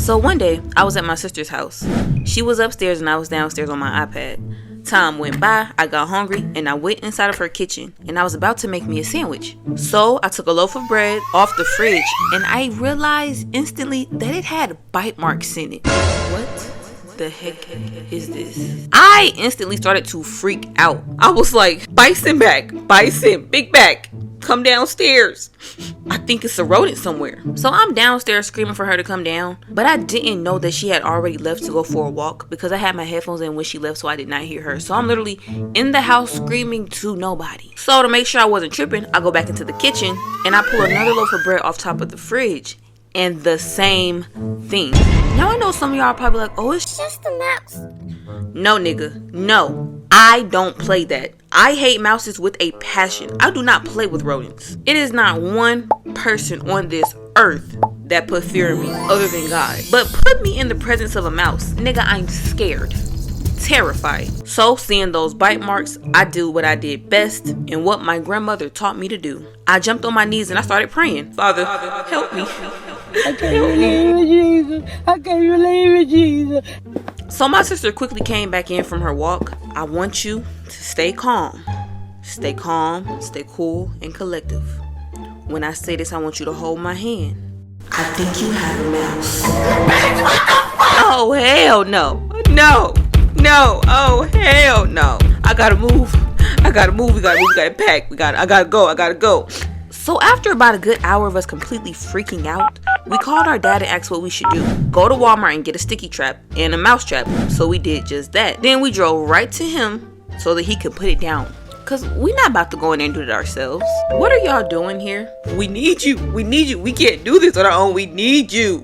So one day, I was at my sister's house. She was upstairs and I was downstairs on my iPad. Time went by, I got hungry, and I went inside of her kitchen, and I was about to make me a sandwich. So I took a loaf of bread off the fridge, and I realized instantly that it had bite marks in it. What the heck is this? I instantly started to freak out. I was like, Bison back, Bison, big back, come downstairs. I think it's a rodent somewhere. So I'm downstairs screaming for her to come down, but I didn't know that she had already left to go for a walk because I had my headphones in when she left, so I did not hear her. So I'm literally in the house screaming to nobody. So to make sure I wasn't tripping, I go back into the kitchen and I pull another loaf of bread off top of the fridge, and the same thing. Now I know some of y'all are probably like, oh, it's just a mouse. No, nigga, no. I don't play that. I hate mouses with a passion. I do not play with rodents. It is not one person on this earth that put fear in me other than God. But put me in the presence of a mouse, nigga, I'm scared, terrified. So seeing those bite marks, I do what I did best and what my grandmother taught me to do. I jumped on my knees and I started praying. Father, help me. I can't believe it, Jesus. I can't believe it, Jesus. So my sister quickly came back in from her walk. I want you to stay calm. Stay calm, stay cool, and collective. When I say this, I want you to hold my hand. I think you have a mouse. Oh, hell no. No. No. Oh, hell no. I gotta move. We gotta pack. I gotta go. So after about a good hour of us completely freaking out, we called our dad and asked what we should do. Go to Walmart and get a sticky trap and a mouse trap. So we did just that. Then we drove right to him so that he could put it down. Cause we're not about to go in there and do it ourselves. What are y'all doing here? We need you. We can't do this on our own. We need you.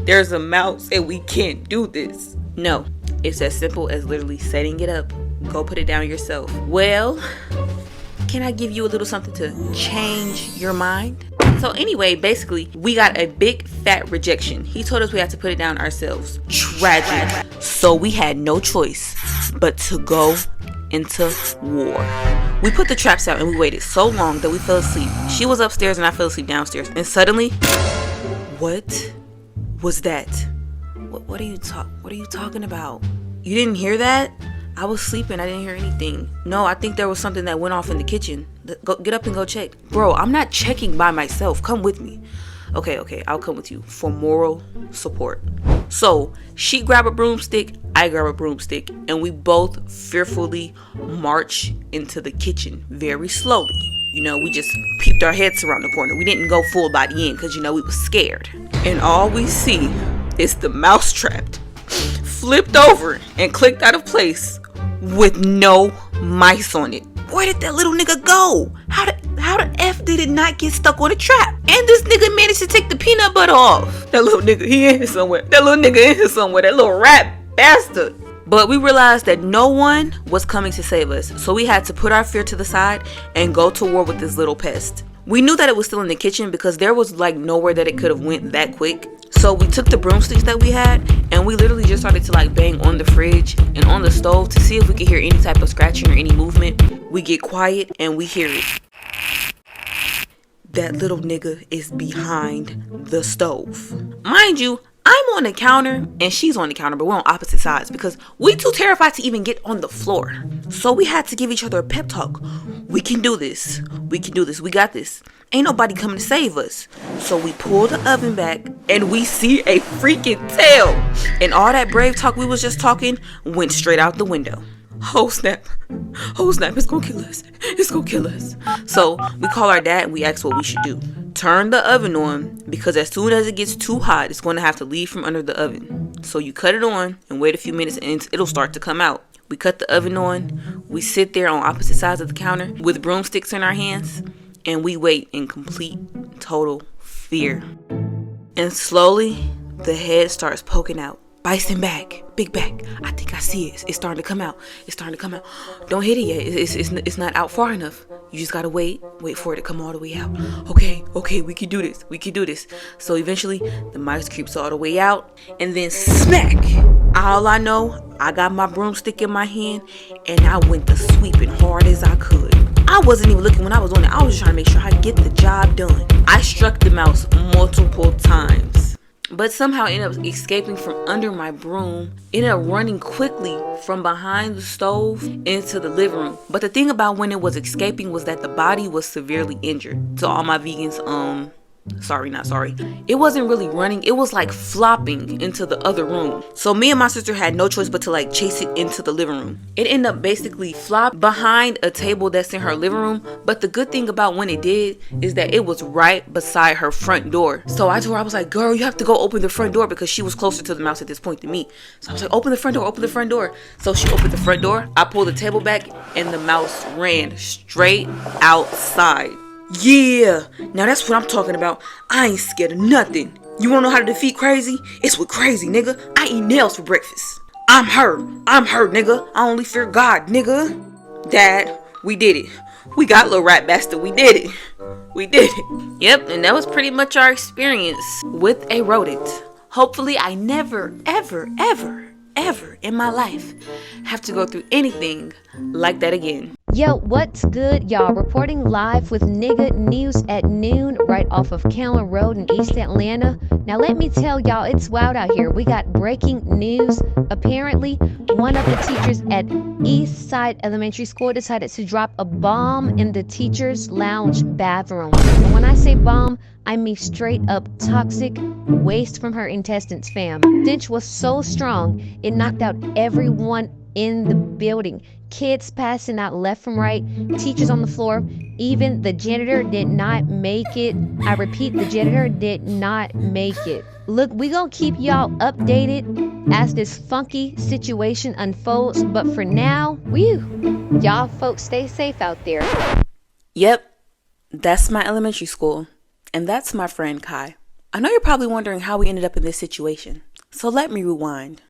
There's a mouse and we can't do this. No, it's as simple as literally setting it up. Go put it down yourself. Well, can I give you a little something to change your mind? So anyway, basically, we got a big fat rejection. He told us we had to put it down ourselves. Tragic. So we had no choice but to go into war. We put the traps out and we waited so long that we fell asleep. She was upstairs and I fell asleep downstairs. And suddenly, what was that? What are you talking about? You didn't hear that? I was sleeping. I didn't hear anything. No, I think there was something that went off in the kitchen. Get up and go check. Bro, I'm not checking by myself. Come with me. Okay, I'll come with you for moral support. So she grabbed a broomstick, I grab a broomstick, and we both fearfully march into the kitchen very slowly. You know, we just peeped our heads around the corner. We didn't go full body in because, you know, we was scared. And all we see is the mouse trap flipped over and clicked out of place with no mice on it. Where did that little nigga go? How the F did it not get stuck on the trap? And this nigga managed to take the peanut butter off. That little nigga, he in here somewhere. That little rat bastard. But we realized that no one was coming to save us. So we had to put our fear to the side and go to war with this little pest. We knew that it was still in the kitchen because there was like nowhere that it could have went that quick. So we took the broomsticks that we had and we literally just started to like bang on the fridge and on the stove to see if we could hear any type of scratching or any movement. We get quiet and we hear it. That little nigga is behind the stove. Mind you, I'm on the counter and she's on the counter, but we're on opposite sides because we too terrified to even get on the floor. So we had to give each other a pep talk. We can do this. We got this. Ain't nobody coming to save us. So we pull the oven back and we see a freaking tail. And all that brave talk we was just talking went straight out the window. Oh snap, it's gonna kill us. So we call our dad and we ask what we should do. Turn the oven on because as soon as it gets too hot, it's going to have to leave from under the oven. So you cut it on and wait a few minutes and it'll start to come out. We cut the oven on, we sit there on opposite sides of the counter with broomsticks in our hands and we wait in complete, total fear. And slowly the head starts poking out. Bison back, big back. I think I see it. It's starting to come out. Don't hit it yet. It's not out far enough. You just gotta wait for it to come all the way out. Okay, we can do this. So eventually the mice creeps all the way out and then smack. All I know, I got my broomstick in my hand and I went to sweeping hard as I could. I wasn't even looking when I was on it. I was just trying to make sure I get the job done. I struck the mouse multiple times. but somehow ended up escaping from under my broom, ended up running quickly from behind the stove into the living room. But the thing about when it was escaping was that the body was severely injured. To all my vegans, it wasn't really running, it was like flopping into the other room. So me and my sister had no choice but to like chase it into the living room. It ended up basically flop behind a table that's in her living room, but the good thing about when it did is that it was right beside her front door. So I told her, I was like, girl, you have to go open the front door, because she was closer to the mouse at this point than me. So I was like, open the front door. So she opened the front door, I pulled the table back, and the mouse ran straight outside. Yeah, now that's what I'm talking about. I ain't scared of nothing. You wanna know how to defeat crazy? It's with crazy, nigga. I eat nails for breakfast. I'm her, nigga. I only fear God, nigga. Dad, we did it. We got little rat bastard. We did it. Yep, and that was pretty much our experience with a rodent. Hopefully I never, ever in my life have to go through anything like that again. Yo, what's good, y'all? Reporting live with Nigga News at noon right off of Candler Road in East Atlanta. Now, let me tell y'all, it's wild out here. We got breaking news. Apparently, one of the teachers at East Side Elementary School decided to drop a bomb in the teacher's lounge bathroom. And when I say bomb, I mean straight up toxic waste from her intestines, fam. Stench was so strong, it knocked out everyone in the building. Kids passing out left from right, teachers on the floor, even the janitor did not make it. I repeat, the janitor did not make it. Look, we gonna keep y'all updated as this funky situation unfolds, but for now, y'all folks stay safe out there. Yep, that's my elementary school, and that's my friend Kai. I know you're probably wondering how we ended up in this situation, so let me rewind.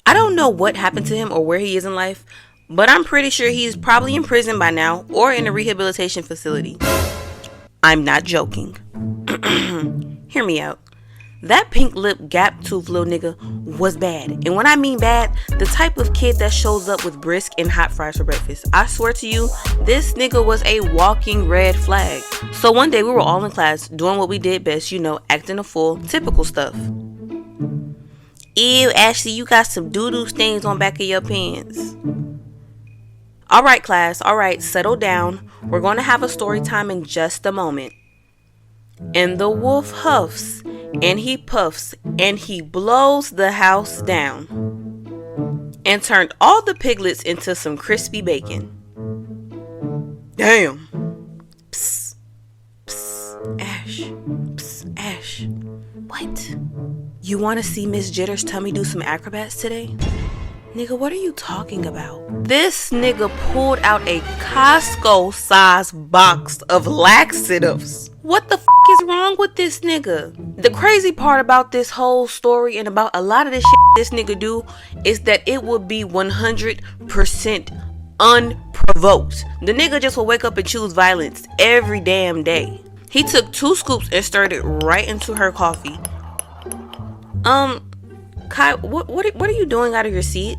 I don't know what happened to him or where he is in life, but I'm pretty sure he's probably in prison by now or in a rehabilitation facility. I'm not joking. Hear me out. That pink lip gap tooth little nigga was bad. And when I mean bad, the type of kid that shows up with brisk and hot fries for breakfast. I swear to you, this nigga was a walking red flag. So one day we were all in class doing what we did best, acting a fool, typical stuff. Ew, Ashley, you got some doo-doo stains on back of your pants. Alright, class. Alright, settle down. We're going to have a story time in just a moment. And the wolf huffs, and he puffs, and he blows the house down. And turned all the piglets into some crispy bacon. Damn. Psst. Psst. Ash. Psst. Ash. What? You want to see Miss Jitter's tummy do some acrobats today? Nigga, what are you talking about? This nigga pulled out a Costco-sized box of laxatives. What the f*** is wrong with this nigga? The crazy part about this whole story and about a lot of this shit this nigga do is that it would be 100% unprovoked. The nigga just will wake up and choose violence every damn day. He took 2 scoops and stirred it right into her coffee. Kai, what are you doing out of your seat?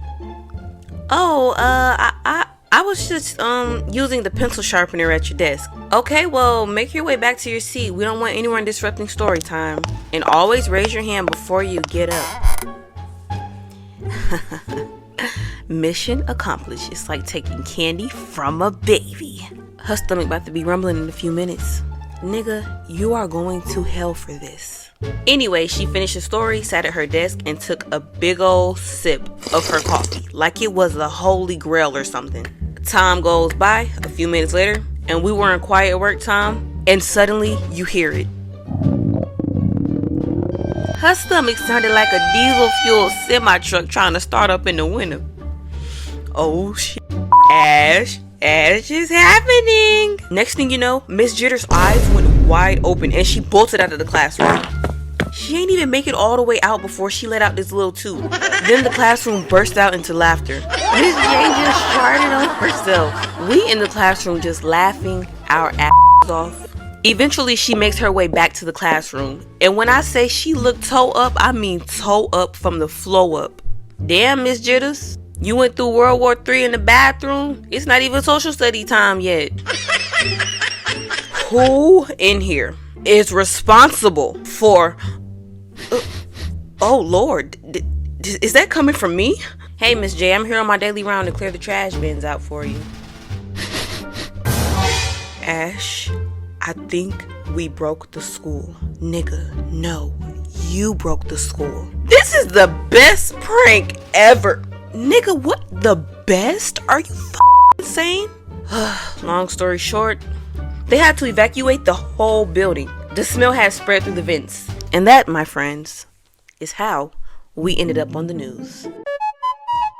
Oh, I was just using the pencil sharpener at your desk. Okay, well, make your way back to your seat. We don't want anyone disrupting story time. And always raise your hand before you get up. Mission accomplished. It's like taking candy from a baby. Her stomach about to be rumbling in a few minutes. Nigga, you are going to hell for this. Anyway, she finished the story, sat at her desk, and took a big old sip of her coffee, like it was the holy grail or something. Time goes by, a few minutes later, and we were in quiet work time, and suddenly you hear it. Her stomach sounded like a diesel-fueled semi-truck trying to start up in the winter. Oh shit, Ash is happening. Next thing you know, Miss Jitter's eyes went wide open and she bolted out of the classroom. She ain't even make it all the way out before she let out this little toot. Then the classroom burst out into laughter. Miss J just farted on herself. We in the classroom just laughing our asses off. Eventually she makes her way back to the classroom. And when I say she looked toe up, I mean toe up from the flow up. Damn, Miss Jitters. You went through World War III in the bathroom? It's not even social study time yet. Who in here is responsible for... oh, Lord. Is that coming from me? Hey, Miss J, I'm here on my daily round to clear the trash bins out for you. Ash, I think we broke the school. Nigga, no. You broke the school. This is the best prank ever. Nigga, what? The best? Are you insane? Long story short, they had to evacuate the whole building. The smell had spread through the vents. And that, my friends, is how we ended up on the news.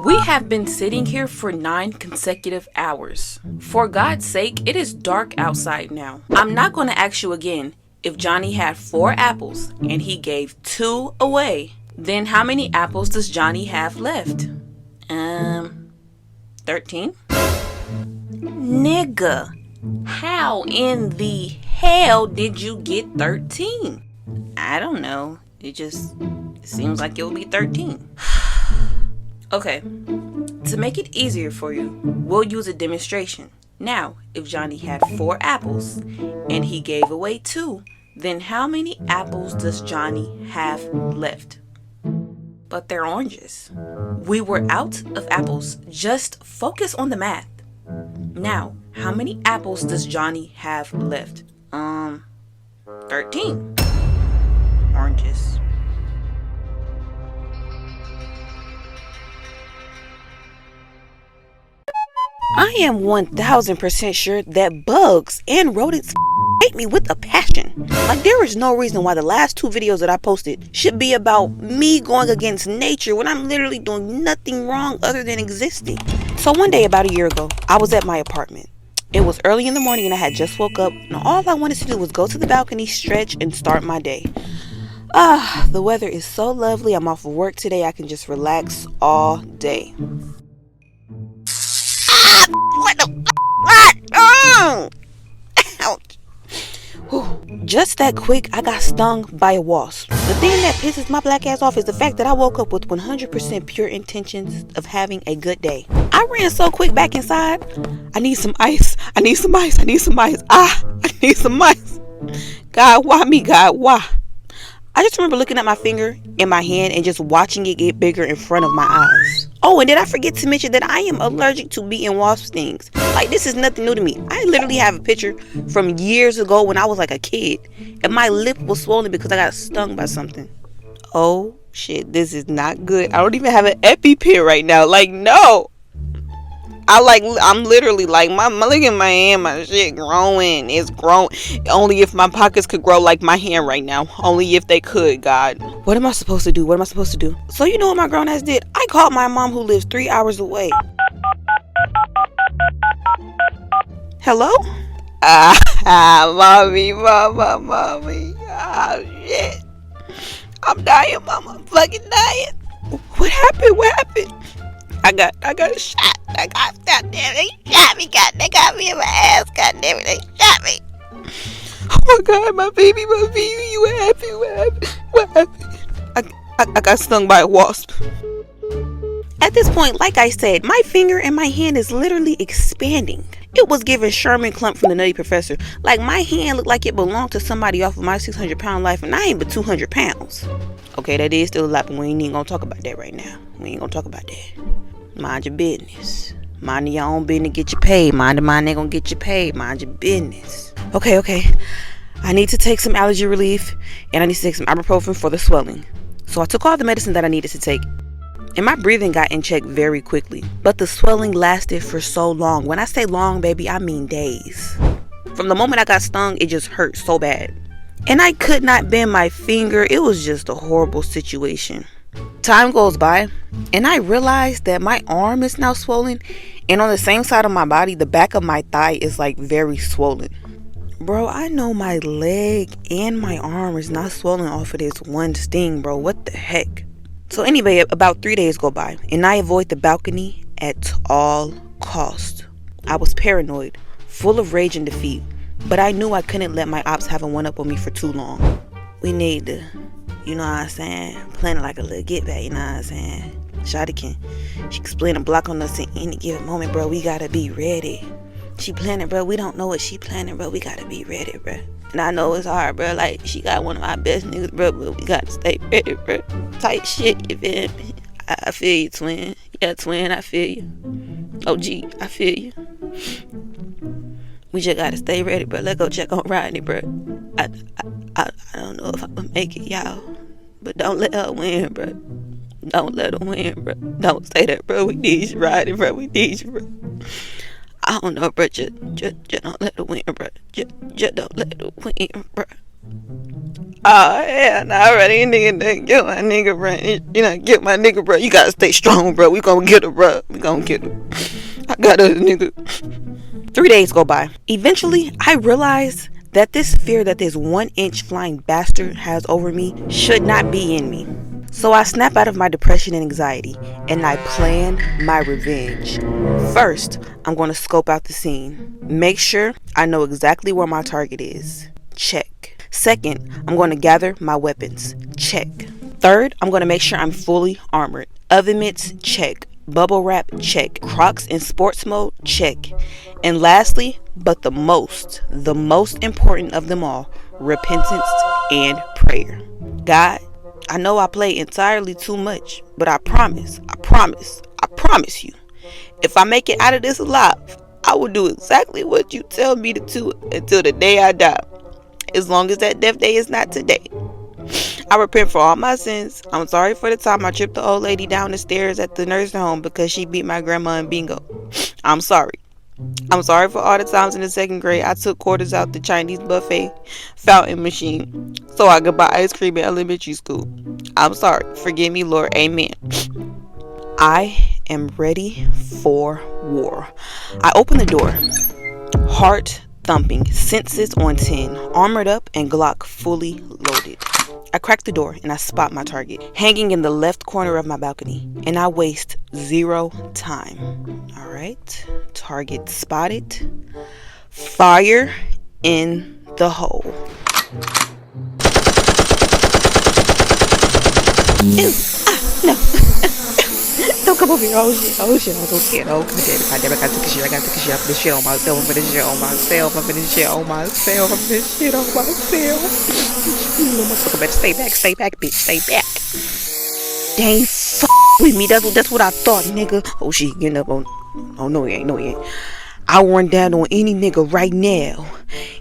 We have been sitting here for 9 consecutive hours. For God's sake, it is dark outside now. I'm not going to ask you again. If Johnny had 4 apples and he gave 2 away, then how many apples does Johnny have left? 13? Nigga, how in the hell did you get 13? I don't know. It seems like it will be 13. Okay, to make it easier for you, we'll use a demonstration. Now, if Johnny had 4 apples and he gave away 2, then how many apples does Johnny have left? But they're oranges. We were out of apples. Just focus on the math. Now, how many apples does Johnny have left? 13 oranges. I am 1000% sure that bugs and rodents hate me with a passion. Like, there is no reason why the last 2 videos that I posted should be about me going against nature when I'm literally doing nothing wrong other than existing. So one day about a year ago, I was at my apartment. It was early in the morning and I had just woke up, and all I wanted to do was go to the balcony, stretch, and start my day. The weather is so lovely. I'm off of work today. I can just relax all day. What the what? Oh! Ouch. Whew. Just that quick, I got stung by a wasp. The thing that pisses my black ass off is the fact that I woke up with 100% pure intentions of having a good day. I ran so quick back inside. I need some ice. I need some ice. I need some ice. I need some ice. God, why me? God, why? I just remember looking at my finger in my hand and just watching it get bigger in front of my eyes. Oh, and did I forget to mention that I am allergic to bee and wasp stings? Like, this is nothing new to me. I literally have a picture from years ago when I was like a kid, and my lip was swollen because I got stung by something. Oh, shit, this is not good. I don't even have an EpiPen right now. Like, no. I'm literally like, look at my hand, my shit growing. It's growing. Only if my pockets could grow like my hand right now. Only if they could, God. What am I supposed to do? What am I supposed to do? So you know what my grown ass did? I called my mom who lives 3 hours away. Hello? Mommy. Oh, shit. I'm dying, mama. I'm fucking dying. What happened? I got a shot. Goddamn, they shot me. God, they got me in my ass. Goddamn it, they shot me. Oh my God, my baby. What happened? I got stung by a wasp. At this point, like I said, my finger and my hand is literally expanding. It was giving Sherman Clump from the Nutty Professor. Like, my hand looked like it belonged to somebody off of my 600-pound life, and I ain't but 200 pounds. Okay, that is still a lot, but we ain't even gonna talk about that right now. We ain't gonna talk about that. Mind your business. Mind your own business, get you paid. Mind mine, ain't gonna get you paid. Mind your business. Okay. I need to take some allergy relief, and I need to take some ibuprofen for the swelling. So I took all the medicine that I needed to take. And my breathing got in check very quickly. But the swelling lasted for so long. When I say long, baby, I mean days. From the moment I got stung, it just hurt so bad. And I could not bend my finger. It was just a horrible situation. Time goes by, and I realized that my arm is now swollen. And on the same side of my body, the back of my thigh is like very swollen. Bro, I know my leg and my arm is not swollen off of this one sting, bro. What the heck? So anyway, about 3 days go by, and I avoid the balcony at all costs. I was paranoid, full of rage and defeat, but I knew I couldn't let my ops have a one-up on me for too long. We need to, you know what I'm saying, plan it like a little get back, you know what I'm saying. Shawty she can split a block on us in any given moment, bro. We gotta be ready. She planning, bro. We don't know what she planning, bro. We gotta be ready, bro. And I know it's hard, bro. Like, she got one of my best niggas, bro, but we gotta stay ready, bro. Tight shit, you feel me? I feel you, twin. Yeah, twin, I feel you. OG, I feel you. We just gotta stay ready, bro. Let's go check on Rodney, bro. I don't know if I'm gonna make it, y'all. But don't let her win, bro. Don't let her win, bro. Don't say that, bro. We need you, Rodney, bro. We need you, bro. I don't know, bro. Just don't let her win, bro. Just don't let her win, bro. Oh, yeah, nah, already, nigga, get my nigga, bro. You know, get my nigga, bro. You gotta stay strong, bro. We gonna get her, bro. We gonna get her. I got her, nigga. 3 days go by. Eventually, I realized that this fear that this 1-inch flying bastard has over me should not be in me. So I snap out of my depression and anxiety, and I plan my revenge. First, I'm going to scope out the scene. Make sure I know exactly where my target is. Check. Second, I'm going to gather my weapons. Check. Third, I'm going to make sure I'm fully armored. Oven mitts, check. Bubble wrap, check. Crocs in sports mode, check. And lastly, but the most important of them all, repentance and prayer. God, I know I play entirely too much, but I promise you, if I make it out of this alive, I will do exactly what you tell me to do until the day I die. As long as that death day is not today. I repent for all my sins. I'm sorry for the time I tripped the old lady down the stairs at the nursing home because she beat my grandma in bingo. I'm sorry. I'm sorry for all the times in the 2nd grade I took quarters out the Chinese buffet fountain machine so I could buy ice cream in elementary school. I'm sorry. Forgive me, Lord. Amen. I am ready for war. I open the door. Heart thumping, senses on 10, armored up and Glock fully loaded. I crack the door and I spot my target, hanging in the left corner of my balcony, and I waste 0 time. Alright, target spotted. Fire in the hole. Ew, no. Don't come over here. Oh shit, I'm so scared. Oh god damn it, I took a shit. I took a shit. I put this shit on myself. I put this shit on myself. I put this shit on myself. I put this shit on myself. No motherfucker, better stay back, bitch, stay back. They ain't with me. That's what I thought, nigga. Oh shit, getting up on. Oh no, he ain't. I'll run down on any nigga right now.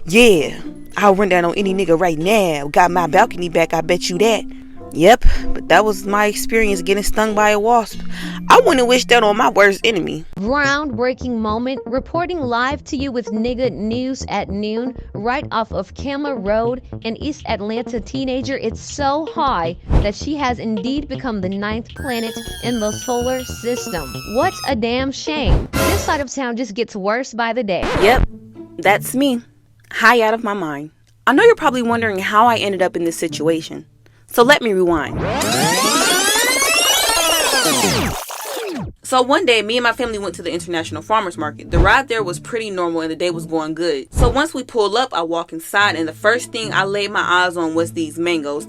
Yeah, I'll run down on any nigga right now. Got my balcony back, I bet you that. Yep, but that was my experience getting stung by a wasp. I wouldn't wish that on my worst enemy. Groundbreaking moment, reporting live to you with Nigga News at noon, right off of Camera Road. An East Atlanta teenager, it's so high that she has indeed become the 9th planet in the solar system. What a damn shame. This side of town just gets worse by the day. Yep, that's me. High out of my mind. I know you're probably wondering how I ended up in this situation. So let me rewind. So one day, me and my family went to the International Farmers Market. The ride there was pretty normal and the day was going good. So once we pulled up, I walk inside and the first thing I laid my eyes on was these mangoes.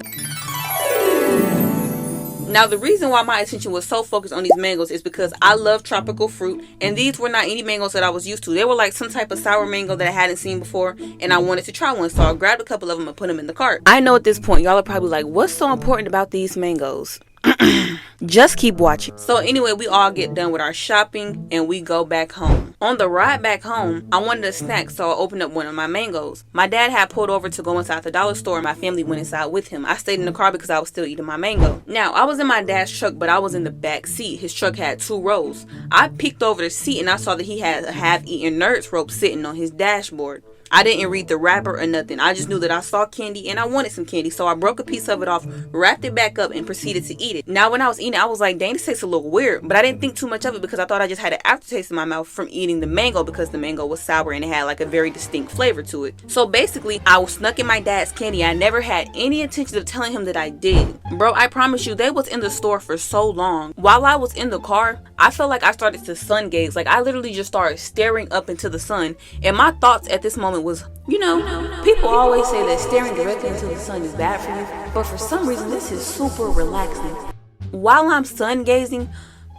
Now the reason why my attention was so focused on these mangoes is because I love tropical fruit, and these were not any mangoes that I was used to. They were like some type of sour mango that I hadn't seen before, and I wanted to try one, so I grabbed a couple of them and put them in the cart. I know at this point y'all are probably like, what's so important about these mangoes? Just keep watching. So anyway, we all get done with our shopping and we go back home. On the ride back home, I wanted a snack, so I opened up one of my mangoes. My dad had pulled over to go inside the dollar store and my family went inside with him. I stayed in the car because I was still eating my mango. Now, I was in my dad's truck, but I was in the back seat. His truck had 2 rows. I peeked over the seat and I saw that he had a half-eaten Nerds rope sitting on his dashboard. I didn't read the wrapper or nothing. I just knew that I saw candy and I wanted some candy. So I broke a piece of it off, wrapped it back up, and proceeded to eat it. Now, when I was eating it, I was like, dang, this tastes a little weird. But I didn't think too much of it because I thought I just had an aftertaste in my mouth from eating the mango because the mango was sour and it had like a very distinct flavor to it. So basically, I was snuck in my dad's candy. I never had any intention of telling him that I did. Bro, I promise you, they was in the store for so long. While I was in the car, I felt like I started to sun gaze. Like I literally just started staring up into the sun. And my thoughts at this moment was, you know, people always say that staring directly into the sun is bad for you, but for some reason this is super relaxing. While I'm sun gazing,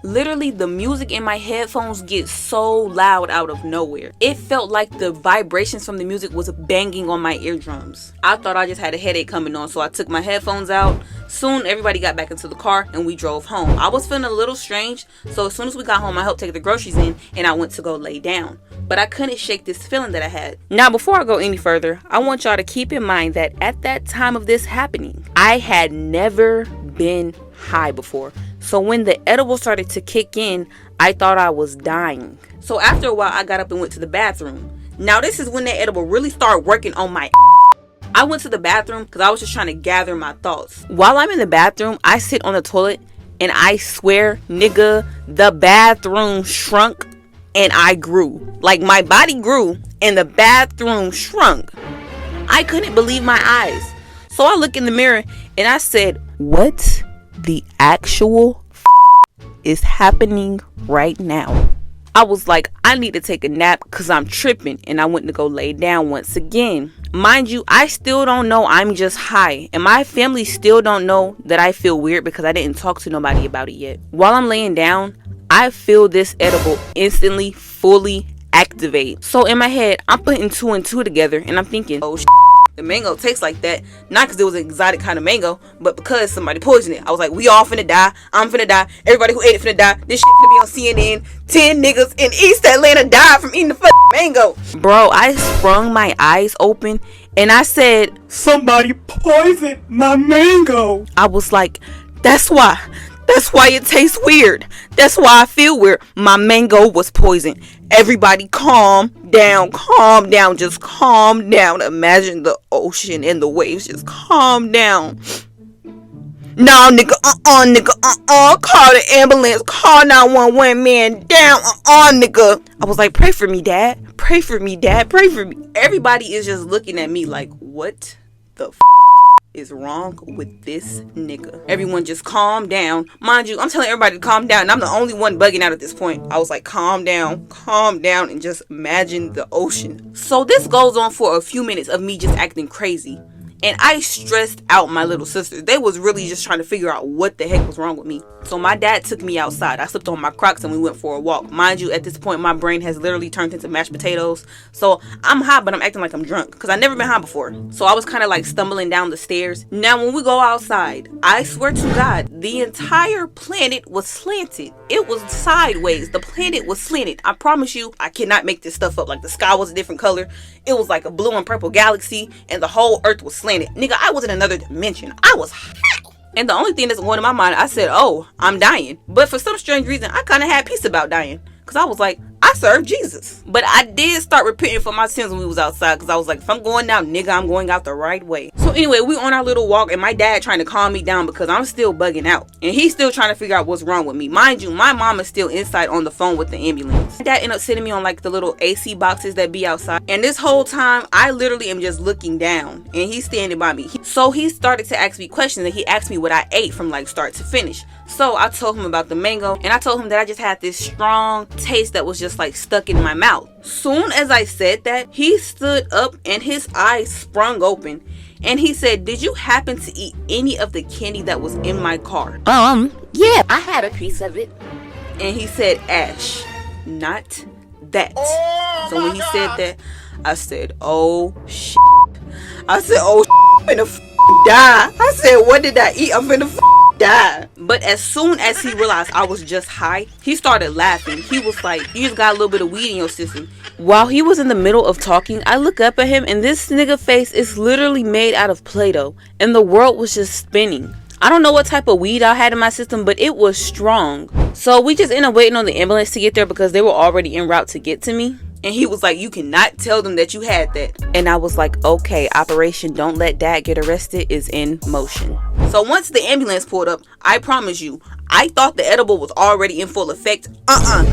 Literally, the music in my headphones gets so loud out of nowhere. It felt like the vibrations from the music was banging on my eardrums. I thought I just had a headache coming on, so I took my headphones out. Soon, everybody got back into the car and we drove home. I was feeling a little strange, so as soon as we got home, I helped take the groceries in and I went to go lay down. But I couldn't shake this feeling that I had. Now, before I go any further, I want y'all to keep in mind that at that time of this happening, I had never been high before. So when the edible started to kick in, I thought I was dying. So after a while, I got up and went to the bathroom. Now this is when the edible really started working on my I went to the bathroom because I was just trying to gather my thoughts. While I'm in the bathroom, I sit on the toilet and I swear, nigga, the bathroom shrunk and I grew. Like my body grew and the bathroom shrunk. I couldn't believe my eyes. So I look in the mirror and I said, what the actual is happening right now? I was like, I need to take a nap because I'm tripping, and I went to go lay down once again. Mind you, I still don't know I'm just high, and my family still don't know that I feel weird because I didn't talk to nobody about it yet. While I'm laying down, I feel this edible instantly fully activate. So in my head, I'm putting 2 and 2 together and I'm thinking, oh shit, the mango tastes like that. Not because it was an exotic kind of mango, but because somebody poisoned it. I was like, we all finna die. I'm finna die. Everybody who ate it finna die. This shit finna be on CNN. 10 niggas in East Atlanta died from eating the fucking mango. Bro, I sprung my eyes open and I said, Somebody poisoned my mango. I was like, that's why it tastes weird. That's why I feel weird. My mango was poisoned. Everybody calm down, just calm down. Imagine the ocean and the waves, just calm down. No, nigga, nigga, call the ambulance, call 911, man, down, nigga. I was like, pray for me, dad, pray for me, dad, pray for me. Everybody is just looking at me like, what the is wrong with this nigga? Everyone just calm down. Mind you, I'm telling everybody to calm down and I'm the only one bugging out at this point. I was like, calm down, and just imagine the ocean. So this goes on for a few minutes of me just acting crazy. And I stressed out my little sisters. They was really just trying to figure out what the heck was wrong with me. So my dad took me outside. I slipped on my Crocs and we went for a walk. Mind you, at this point, my brain has literally turned into mashed potatoes. So I'm high, but I'm acting like I'm drunk because I've never been high before. So I was kind of like stumbling down the stairs. Now, when we go outside, I swear to God, the entire planet was slanted. It was sideways. The planet was slanted. I promise you, I cannot make this stuff up. Like the sky was a different color. It was like a blue and purple galaxy and the whole earth was slanted. Nigga, I was in another dimension. I was high. And the only thing that's going in my mind, I said, oh, I'm dying. But for some strange reason, I kind of had peace about dying. Because I was like, I serve Jesus. But I did start repenting for my sins when we was outside. Because I was like, if I'm going out, nigga, I'm going out the right way. So anyway, we on our little walk. And my dad trying to calm me down because I'm still bugging out. And he's still trying to figure out what's wrong with me. Mind you, my mom is still inside on the phone with the ambulance. My dad ended up sitting me on like the little AC boxes that be outside. And this whole time, I literally am just looking down. And he's standing by me. So he started to ask me questions. And he asked me what I ate from like start to finish. So I told him about the mango. And I told him that I just had this strong taste that was just like stuck in my mouth. Soon as I said that, he stood up and his eyes sprung open. And he said, did you happen to eat any of the candy that was in my car? Yeah, I had a piece of it. And he said, Ash, not that. So when he said that, I said, oh shit. I said, oh shit, I'm finna die. I said, what did I eat? I'm finna die. But as soon as he realized I was just high, he started laughing. He was like, you just got a little bit of weed in your system. While he was in the middle of talking, I look up at him and this nigga face is literally made out of Play-Doh and the world was just spinning. I don't know what type of weed I had in my system, but it was strong. So we just ended up waiting on the ambulance to get there because they were already en route to get to me. And he was like, you cannot tell them that you had that. And I was like, okay, Operation Don't Let Dad Get Arrested is in motion. So once the ambulance pulled up, I promise you, I thought the edible was already in full effect.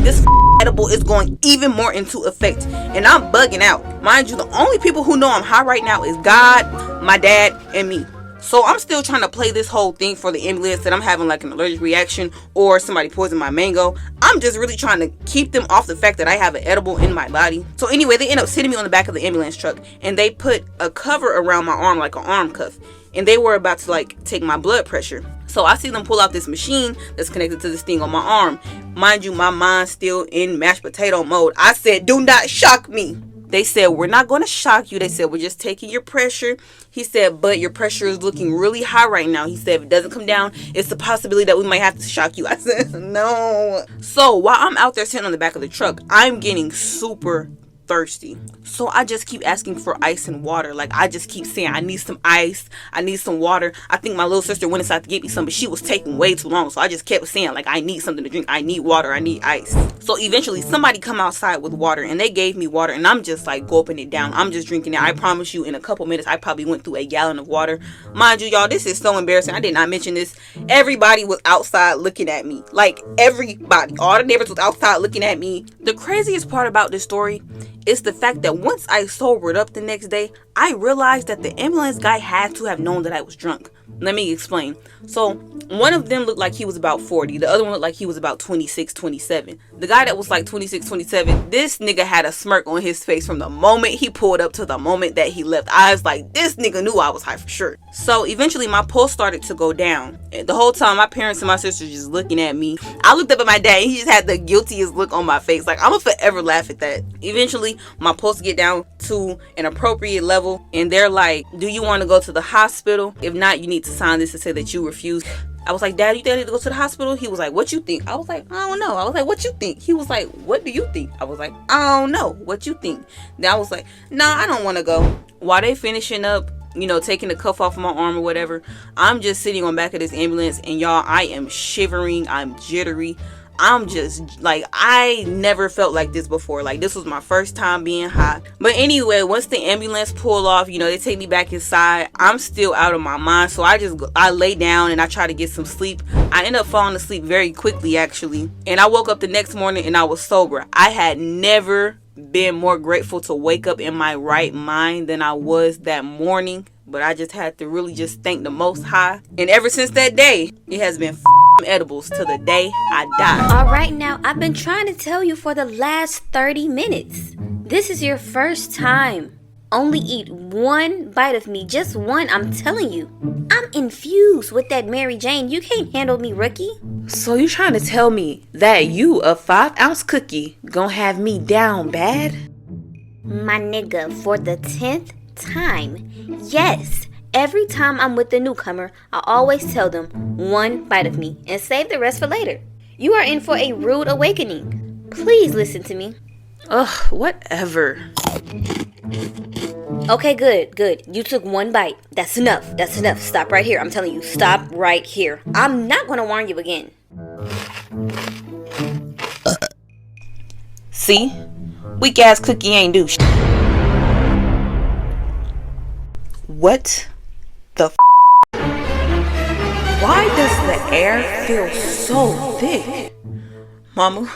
This edible is going even more into effect. And I'm bugging out. Mind you, the only people who know I'm high right now is God, my dad, and me. So I'm still trying to play this whole thing for the ambulance that I'm having like an allergic reaction or somebody poisoned my mango. I'm just really trying to keep them off the fact that I have an edible in my body. So anyway, they end up sitting me on the back of the ambulance truck and they put a cover around my arm like an arm cuff. And they were about to like take my blood pressure. So I see them pull out this machine that's connected to this thing on my arm. Mind you, my mind's still in mashed potato mode. I said, do not shock me. They said, we're not going to shock you. They said, we're just taking your pressure. He said, but your pressure is looking really high right now. He said, if it doesn't come down, it's a possibility that we might have to shock you. I said, no. So while I'm out there sitting on the back of the truck, I'm getting super thirsty. So I just keep asking for ice and water. Like, I just keep saying, I need some ice, I need some water. I think my little sister went inside to get me some, but she was taking way too long. So I just kept saying, like, I need something to drink, I need water, I need ice. So eventually somebody come outside with water, and they gave me water, and I'm just like gulping it down. I'm just drinking it. I promise you, in a couple minutes I probably went through a gallon of water. Mind you, y'all, this is so embarrassing. I did not mention this. Everybody was outside looking at me. Like, everybody, all the neighbors was outside looking at me. The craziest part about this story is the fact that once I sobered up the next day, I realized that the ambulance guy had to have known that I was drunk. Let me explain. So one of them looked like he was about 40. The other one looked like he was about 26, 27. The guy that was like 26, 27, this nigga had a smirk on his face from the moment he pulled up to the moment that he left. I was like, this nigga knew I was high for sure. So eventually my pulse started to go down. And the whole time my parents and my sisters just looking at me. I looked up at my dad and he just had the guiltiest look on my face. Like, I'm gonna forever laugh at that. Eventually my pulse get down to an appropriate level, and they're like, do you want to go to the hospital? If not, you need to sign this to say that you refuse. I was like, Dad, you think I need to go to the hospital? He was like, what you think? I was like, I don't know. I was like, what you think? He was like, what do you think? I was like, I don't know. What you think? Then I was like, nah, I don't want to go. While they finishing up, you know, taking the cuff off of my arm or whatever, I'm just sitting on back of this ambulance, and y'all, I am shivering. I'm jittery. I'm just like, I never felt like this before. Like, this was my first time being high. But anyway, once the ambulance pull off, you know, they take me back inside. I'm still out of my mind, so I lay down and I try to get some sleep. I end up falling asleep very quickly, actually, and I woke up the next morning and I was sober. I had never been more grateful to wake up in my right mind than I was that morning. But I just had to really just thank the Most High. And ever since that day, it has been edibles to the day I die. All right, now I've been trying to tell you for the last 30 minutes. This is your first time. Only eat one bite of me, just one, I'm telling you. I'm infused with that Mary Jane. You can't handle me, rookie. So you trying to tell me that you, a 5-ounce cookie, gonna have me down bad? My nigga, for the 10th time. Yes, every time I'm with the newcomer, I always tell them one bite of me and save the rest for later. You are in for a rude awakening. Please listen to me. Ugh, whatever. Okay, good. You took one bite. That's enough. Stop right here. I'm telling you, stop right here. I'm not going to warn you again. See? Weak ass cookie ain't do shit. What the f? Why does the air feel so thick? Mama?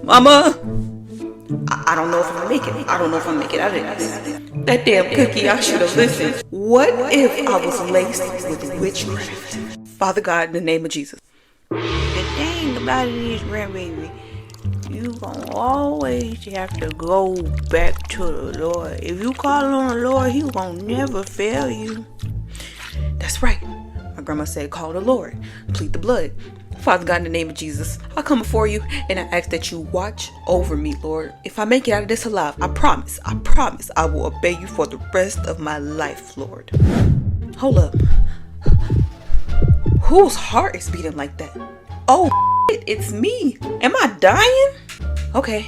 I don't know if I'm gonna make it. I don't know if I'm gonna make it out of this. That damn cookie, I should have listened. What if I was laced with witchcraft? Father God, in the name of Jesus. The thing about it is, grandbaby, you gonna always have to go back to the Lord. If you call on the Lord, He gonna never fail you. That's right. My grandma said, call the Lord, plead the blood. Father God, in the name of Jesus, I come before you and I ask that you watch over me, Lord. If I make it out of this alive, I promise I will obey you for the rest of my life, Lord. Hold up. Whose heart is beating like that? Oh, it's me. Am I dying? Okay,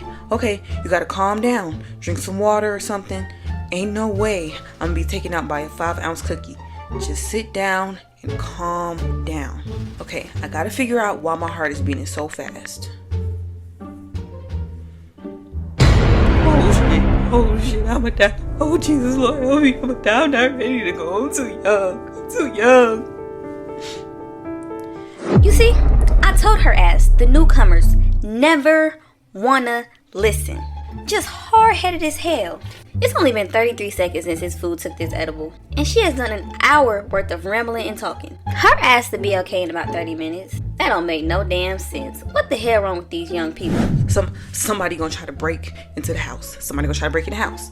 you gotta calm down. Drink some water or something. Ain't no way I'm gonna be taken out by a 5-ounce cookie. Just sit down and calm down. Okay, I gotta figure out why my heart is beating so fast. Oh shit, I'ma die. Oh Jesus, Lord, help me. I'ma die. I'm not ready to go. I'm too young. You see, I told her ass, the newcomers never wanna listen. Just hard-headed as hell. It's only been 33 seconds since his food took this edible, and she has done an hour worth of rambling and talking. Her ass to be okay in about 30 minutes. That don't make no damn sense. What the hell wrong with these young people? Somebody gonna try to break into the house. Somebody gonna try to break in the house.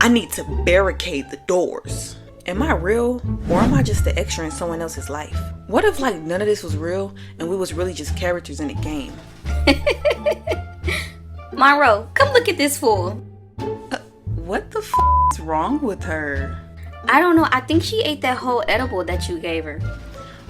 I need to barricade the doors. Am I real, or am I just the extra in someone else's life? What if like none of this was real and we was really just characters in a game? Monroe, come look at this fool. What the is wrong with her? I don't know. I think she ate that whole edible that you gave her.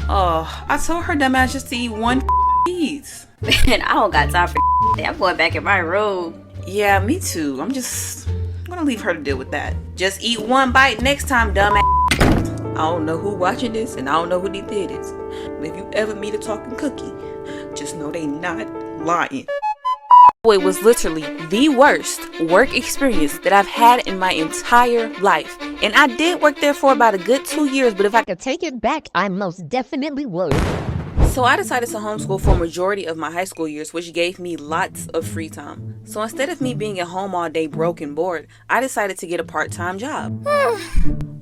Oh, I told her dumbass just to eat one piece. Man, I don't got time for I'm going back in my room. Yeah, me too. I'm gonna leave her to deal with that. Just eat one bite next time, dumbass. I don't know who watching this and I don't know who did this. But if you ever meet a talking cookie, just know they not lying. It was literally the worst work experience that I've had in my entire life. And I did work there for about a good 2 years, but if I could Take it back, I most definitely would. So I decided to homeschool for a majority of my high school years, which gave me lots of free time. So instead of me being at home all day broke and bored, I decided to get a part-time job.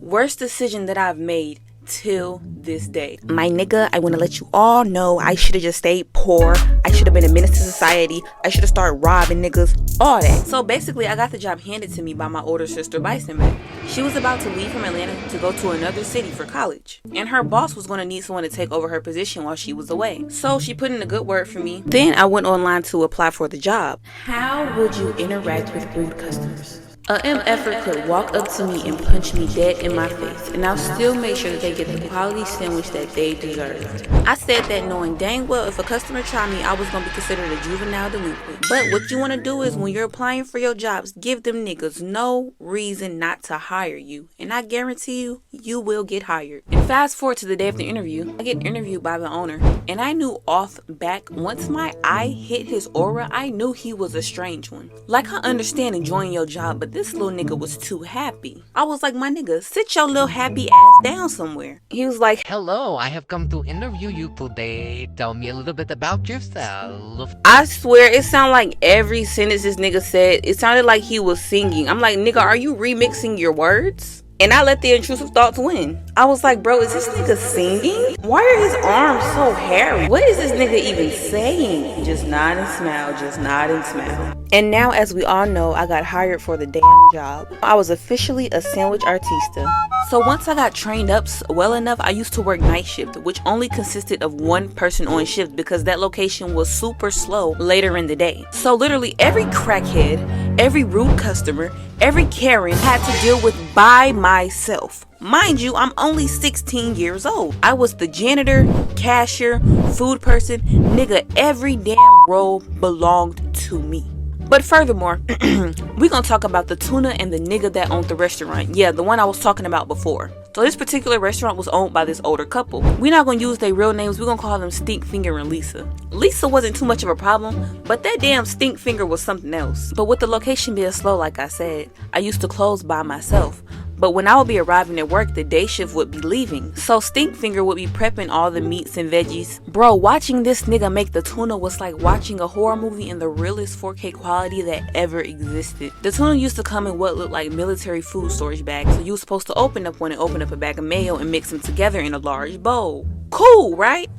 Worst decision that I've made till this day. My nigga, I want to let you all know I should have just stayed poor. I should have been a menace to society. I should have started robbing niggas. All that. So basically, I got the job handed to me by my older sister, Bison Mac. She was about to leave from Atlanta to go to another city for college. And her boss was going to need someone to take over her position while she was away. So she put in a good word for me. Then I went online to apply for the job. How would you interact with rude customers? A MFer could walk up to me and punch me dead in my face, and I'll still make sure that they get the quality sandwich that they deserve. I said that knowing dang well if a customer tried me, I was going to be considered a juvenile delinquent. But what you want to do is when you're applying for your jobs, give them niggas no reason not to hire you. And I guarantee you, you will get hired. And fast forward to the day of the interview, I get interviewed by the owner. And I knew off back, once my eye hit his aura, I knew he was a strange one. Like, I understand enjoying your job, but this little nigga was too happy. I was like, my nigga, sit your little happy ass down somewhere. He was like, hello, I have come to interview you today. Tell me a little bit about yourself. I swear, it sounded like every sentence this nigga said, it sounded like he was singing. I'm like, nigga, are you remixing your words? And I let the intrusive thoughts win. I was like, bro, is this nigga singing? Why are his arms so hairy? What is this nigga even saying? Just nod and smile, just nod and smile. And now, as we all know, I got hired for the damn job. I was officially a sandwich artista. So once I got trained up well enough, I used to work night shift, which only consisted of one person on shift because that location was super slow later in the day. So literally every crackhead, every rude customer, every Karen had to deal with by myself. Mind you, I'm only 16 years old. I was the janitor, cashier, food person, nigga, every damn role belonged to me. But furthermore, we're gonna talk about the tuna and the nigga that owned the restaurant. Yeah, the one I was talking about before. So this particular restaurant was owned by this older couple. We're not gonna use their real names. We're gonna call them Stinkfinger and Lisa. Lisa wasn't too much of a problem, but that damn Stinkfinger was something else. But with the location being slow, like I said, I used to close by myself. But when I would be arriving at work, the day shift would be leaving. So Stinkfinger would be prepping all the meats and veggies. Bro, watching this nigga make the tuna was like watching a horror movie in the realest 4K quality that ever existed. The tuna used to come in what looked like military food storage bags. So you were supposed to open up one and open up a bag of mayo and mix them together in a large bowl. Cool, right?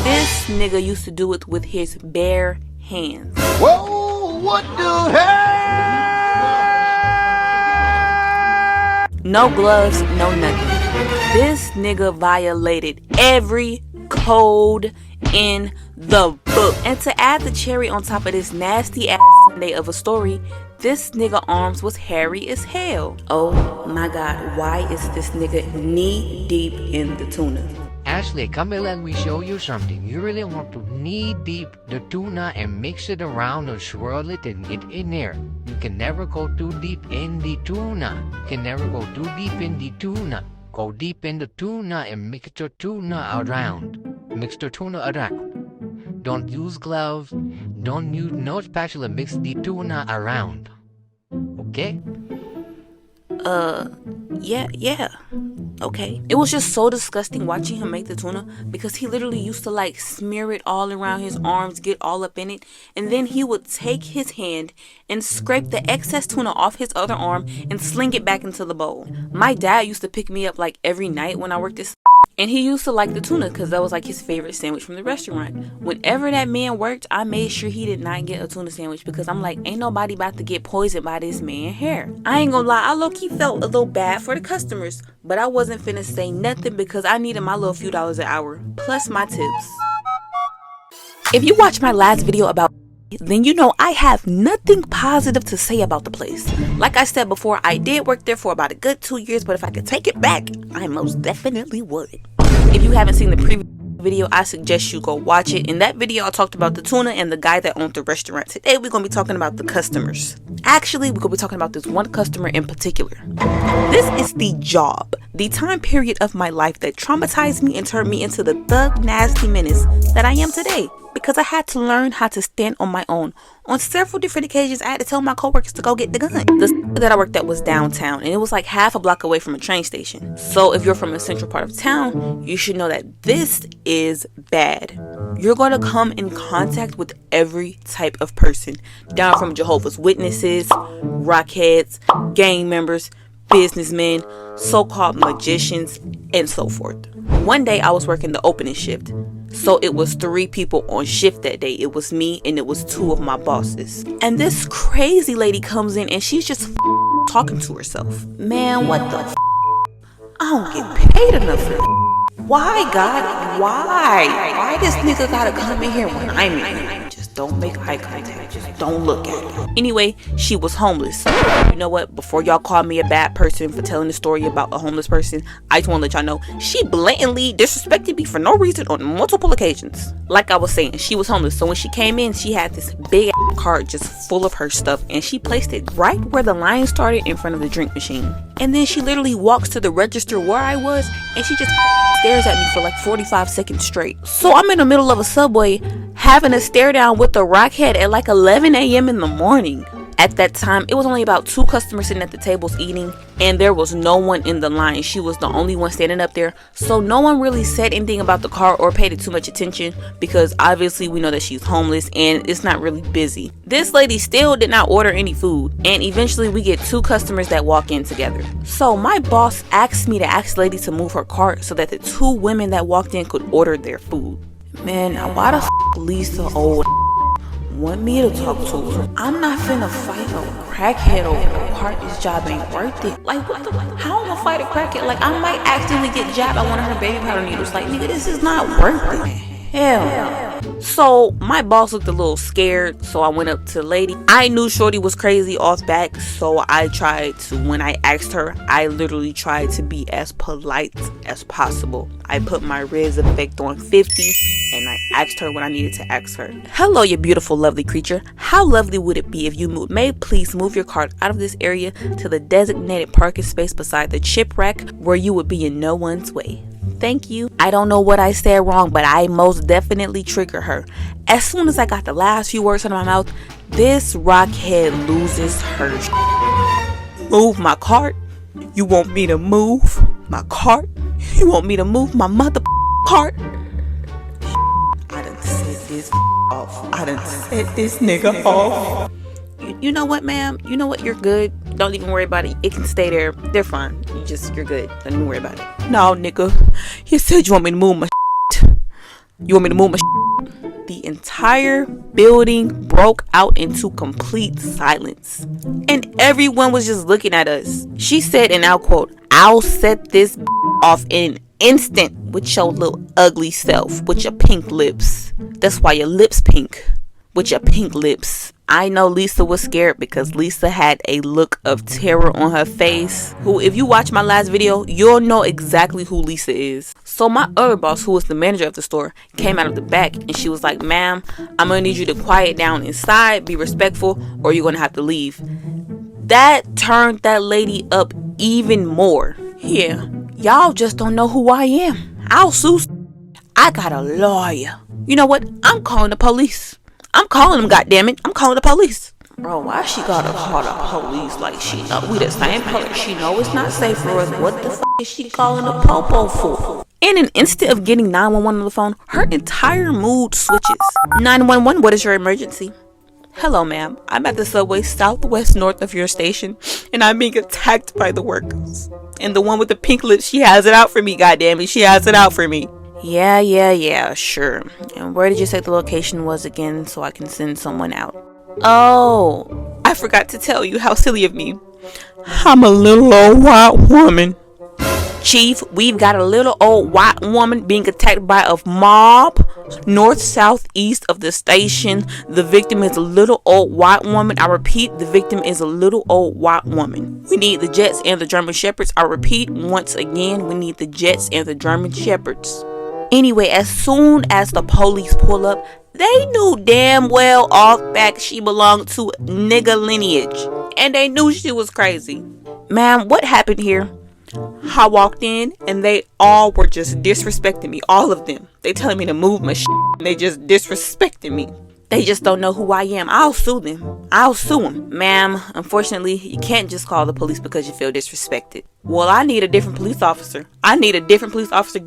This nigga used to do it with his bare hands. Whoa, what the hell? No gloves, no nothing. This nigga violated every code in the book. And to add the cherry on top of this nasty ass Sunday of a story, this nigga arms was hairy as hell. Oh my god, why is this nigga knee deep in the tuna? Ashley, come here, let me show you something. You really want to knee deep the tuna and mix it around and swirl it and get in there. You can never go too deep in the tuna. You can never go too deep in the tuna. Go deep in the tuna and mix the tuna around. Mix the tuna around. Don't use gloves. Don't use no spatula. Mix the tuna around. Okay? Yeah. Okay. It was just so disgusting watching him make the tuna because he literally used to like smear it all around his arms, get all up in it, and then he would take his hand and scrape the excess tuna off his other arm and sling it back into the bowl. My dad used to pick me up like every night when I worked this And he used to like the tuna because that was like his favorite sandwich from the restaurant. Whenever that man worked, I made sure he did not get a tuna sandwich because I'm like, ain't nobody about to get poisoned by this man hair. I ain't gonna lie, I low-key felt a little bad for the customers, but I wasn't finna say nothing because I needed my little few dollars an hour, plus my tips. If you watched my last video about then you know I have nothing positive to say about the place. Like I said before, I did work there for about a good 2 years, but if I could take it back, I most definitely would. If you haven't seen the previous video, I suggest you go watch it. In that video, I talked about the tuna and the guy that owned the restaurant. Today, we're going to be talking about the customers. Actually, we're going to be talking about this one customer in particular. This is the job, the time period of my life that traumatized me and turned me into the thug nasty menace that I am today. Because I had to learn how to stand on my own. On several different occasions, I had to tell my coworkers to go get the gun. The that I worked at was downtown, and it was like half a block away from a train station. So if you're from a central part of town, you should know that this is bad. You're going to come in contact with every type of person, down from Jehovah's Witnesses, rockheads, gang members, businessmen, so-called magicians, and so forth. One day I was working the opening shift. So it was 3 people on shift that day. It was me and it was 2 of my bosses. And this crazy lady comes in and she's just talking to herself. Man, what the I don't get paid enough for Why, God? Why this nigga gotta come in here when I'm in here? Just don't make eye contact. Just don't look at me. Anyway, she was homeless. You know what? Before y'all call me a bad person for telling the story about a homeless person, I just want to let y'all know she blatantly disrespected me for no reason on multiple occasions. Like I was saying, she was homeless. So when she came in, she had this big cart just full of her stuff, and she placed it right where the line started in front of the drink machine. And then she literally walks to the register where I was, and she just stares at me for like 45 seconds straight. So I'm in the middle of a subway having a stare down with a rockhead at like 11 a.m. in the morning. At that time, it was only about 2 customers sitting at the tables eating, and there was no one in the line. She was the only one standing up there. So no one really said anything about the car or paid it too much attention because obviously we know that she's homeless and it's not really busy. This lady still did not order any food, and eventually we get 2 customers that walk in together. So my boss asked me to ask the lady to move her cart so that the 2 women that walked in could order their food. Man, now why the Lisa old want me to talk to her? I'm not finna fight no crackhead over the part. This job ain't worth it. Like, what the? How am I gonna fight a crackhead? Like, I might accidentally get jabbed by one of her baby powder needles. Like, nigga, this is not worth it. Hell. So my boss looked a little scared, so I went up to the lady. I knew shorty was crazy off back, so I tried to, when I asked her, I literally tried to be as polite as possible. I put my Riz effect on 50 and I asked her what I needed to ask her. Hello, you beautiful, lovely creature. How lovely would it be if you may please move your cart out of this area to the designated parking space beside the chip rack where you would be in no one's way. Thank you. I don't know what I said wrong, but I most definitely triggered her. As soon as I got the last few words out of my mouth, this rockhead loses her Move my cart? You want me to move my cart? You want me to move my mother cart? I done set this off. I done set this nigga off. You know what, ma'am? You know what? You're good. Don't even worry about it. It can stay there. They're fine. You're good. Don't even worry about it. No, nigga. You said you want me to move my You want me to move my The entire building broke out into complete silence. And everyone was just looking at us. She said, and I'll quote, "I'll set this off in an instant with your little ugly self, with your pink lips. That's why your lips pink. With your pink lips." I know Lisa was scared because Lisa had a look of terror on her face. Who, if you watch my last video, you'll know exactly who Lisa is. So my other boss, who was the manager of the store, came out of the back and she was like, "Ma'am, I'm gonna need you to quiet down inside, be respectful, or you're gonna have to leave." That turned that lady up even more. Yeah, y'all just don't know who I am. I'll sue. I got a lawyer. You know what? I'm calling the police. I'm calling them, goddammit. I'm calling the police. Bro, why she gotta call the police like she know we the same police? She know it's not safe for us. What the f is she calling the popo for? In an instant of getting 911 on the phone, her entire mood switches. 911, what is your emergency? Hello, ma'am. I'm at the subway southwest north of your station, and I'm being attacked by the workers. And the one with the pink lips, she has it out for me, goddammit. She has it out for me. Yeah, sure. And where did you say the location was again so I can send someone out? Oh, I forgot to tell you. How silly of me. I'm a little old white woman. Chief, we've got a little old white woman being attacked by a mob north southeast of the station. The victim is a little old white woman. I repeat, the victim is a little old white woman. We need the Jets and the German Shepherds. I repeat once again, we need the Jets and the German Shepherds. Anyway, as soon as the police pull up, they knew damn well off back she belonged to nigga lineage. And they knew she was crazy. Ma'am, what happened here? I walked in and they all were just disrespecting me. All of them. They telling me to move my shit and they just disrespecting me. They just don't know who I am. I'll sue them. I'll sue them. Ma'am, unfortunately, you can't just call the police because you feel disrespected. Well, I need a different police officer.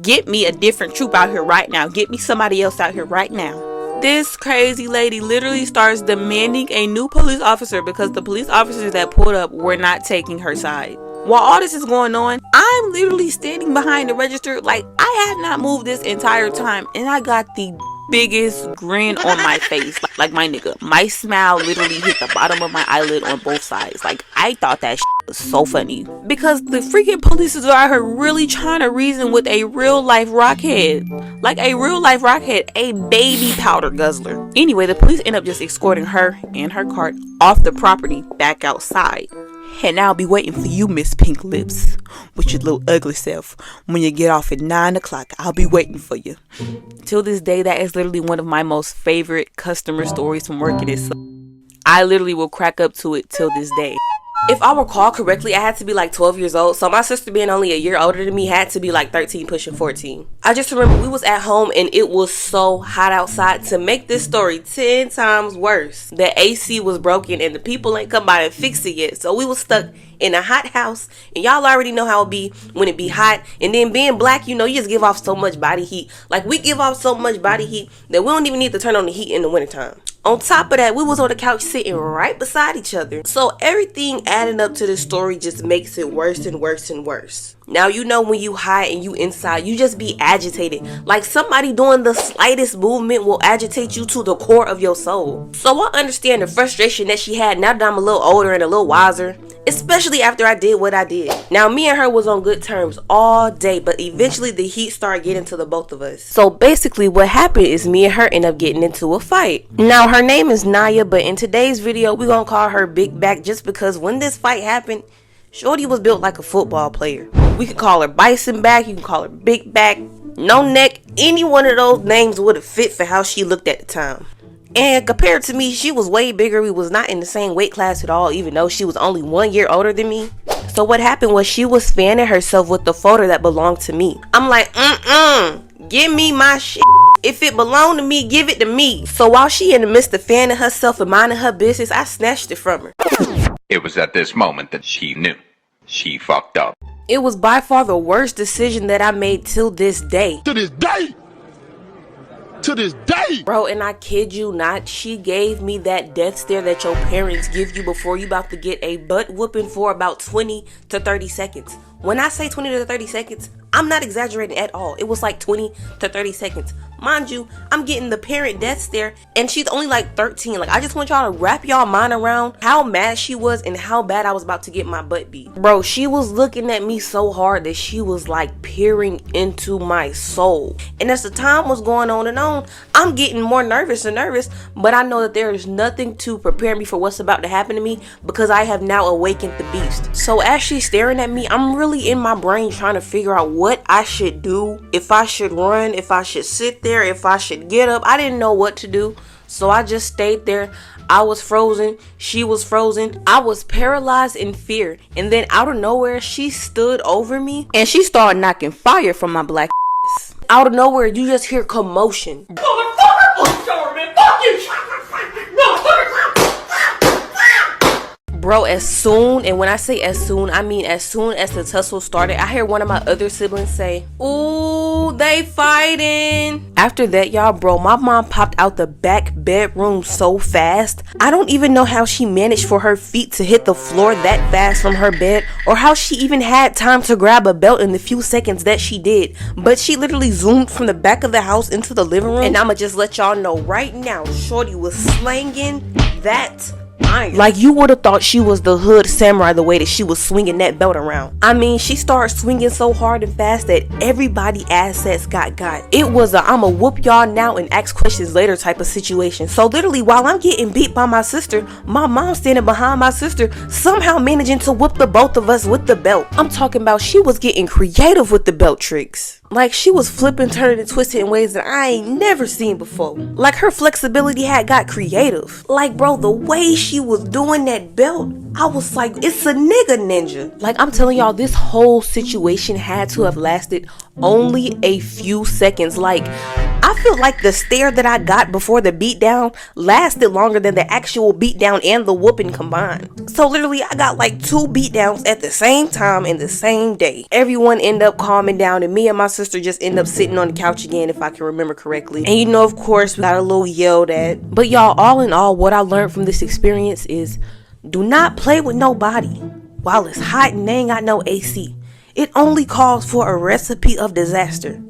Get me a different troop out here right now. Get me somebody else out here right now. This crazy lady literally starts demanding a new police officer because the police officers that pulled up were not taking her side. While all this is going on, I'm literally standing behind the register like I have not moved this entire time, and I got the biggest grin on my face. Like my nigga, my smile literally hit the bottom of my eyelid on both sides. Like I thought that was so funny because the freaking police are out here really trying to reason with a real life rockhead. Like a real life rockhead, a baby powder guzzler. Anyway, the police end up just escorting her and her cart off the property back outside. And I'll be waiting for you, Miss Pink Lips, with your little ugly self. When you get off at 9 o'clock, I'll be waiting for you. Till this day, that is literally one of my most favorite customer stories from working at I literally will crack up to it till this day. If I recall correctly, I had to be like 12 years old. So my sister being only a year older than me had to be like 13 pushing 14. I just remember we was at home and it was so hot outside. To make this story 10 times worse, the AC was broken and the people ain't come by and fix it yet. So we was stuck in a hot house, and y'all already know how it be when it be hot. And then being black, you know, you just give off so much body heat. Like we give off so much body heat that we don't even need to turn on the heat in the wintertime. On top of that, we was on the couch sitting right beside each other. So everything adding up to this story just makes it worse and worse and worse. Now, you know when you hide and you inside, you just be agitated. Like somebody doing the slightest movement will agitate you to the core of your soul. So I understand the frustration that she had now that I'm a little older and a little wiser. Especially after I did what I did. Now, me and her was on good terms all day, but eventually the heat started getting to the both of us. So basically what happened is me and her end up getting into a fight. Now, her name is Naya, but in today's video, we're gonna call her Big Back just because when this fight happened, Shorty was built like a football player. We could call her Bison Back, you can call her Big Back, No Neck, any one of those names would have fit for how she looked at the time. And compared to me, she was way bigger. We was not in the same weight class at all, even though she was only 1 year older than me. So what happened was she was fanning herself with the photo that belonged to me. I'm like, give me my shit. If it belonged to me, give it to me. So while she in the midst of fanning herself and minding her business, I snatched it from her. It was at this moment that she knew. She fucked up. It was by far the worst decision that I made till this day. To this day! To this day! Bro, and I kid you not, she gave me that death stare that your parents give you before you about to get a butt whooping for about 20 to 30 seconds. When I say 20 to 30 seconds, I'm not exaggerating at all. It was like 20 to 30 seconds. Mind you, I'm getting the parent death stare and she's only like 13. Like, I just want y'all to wrap y'all mind around how mad she was and how bad I was about to get my butt beat. Bro, she was looking at me so hard that she was like peering into my soul. And as the time was going on and on, I'm getting more nervous and nervous, but I know that there is nothing to prepare me for what's about to happen to me because I have now awakened the beast. So as she's staring at me, I'm really in my brain trying to figure out what I should do, if I should run, if I should sit there, if I should get up. I didn't know what to do, so I just stayed there. I was frozen, she was frozen, I was paralyzed in fear, and then out of nowhere she stood over me and she started knocking fire from my black ass. Out of nowhere you just hear commotion. Bro, as soon, and when I say as soon, I mean as soon as the tussle started, I heard one of my other siblings say, "Ooh, they fighting." After that, y'all, bro, my mom popped out the back bedroom so fast. I don't even know how she managed for her feet to hit the floor that fast from her bed, or how she even had time to grab a belt in the few seconds that she did. But she literally zoomed from the back of the house into the living room, and I'ma just let y'all know right now, shorty was slanging that iron. Like, you would have thought she was the hood samurai the way that she was swinging that belt around. I mean, she started swinging so hard and fast that everybody assets got. It was a I'ma whoop y'all now and ask questions later type of situation. So literally, while I'm getting beat by my sister, my mom standing behind my sister, somehow managing to whoop the both of us with the belt. I'm talking about she was getting creative with the belt tricks. Like, she was flipping, turning, and twisting in ways that I ain't never seen before. Like, her flexibility had got creative. Like, bro, the way she was doing that belt, I was like, it's a nigga ninja. Like, I'm telling y'all, this whole situation had to have lasted only a few seconds. Like, I feel like the stare that I got before the beatdown lasted longer than the actual beatdown and the whooping combined. So literally, I got like 2 beatdowns at the same time in the same day. Everyone ended up calming down, and me and my sister just end up sitting on the couch again, if I can remember correctly. And you know, of course, we got a little yelled at. But y'all, all in all, what I learned from this experience is, do not play with nobody while it's hot and they ain't got no AC. It only calls for a recipe of disaster.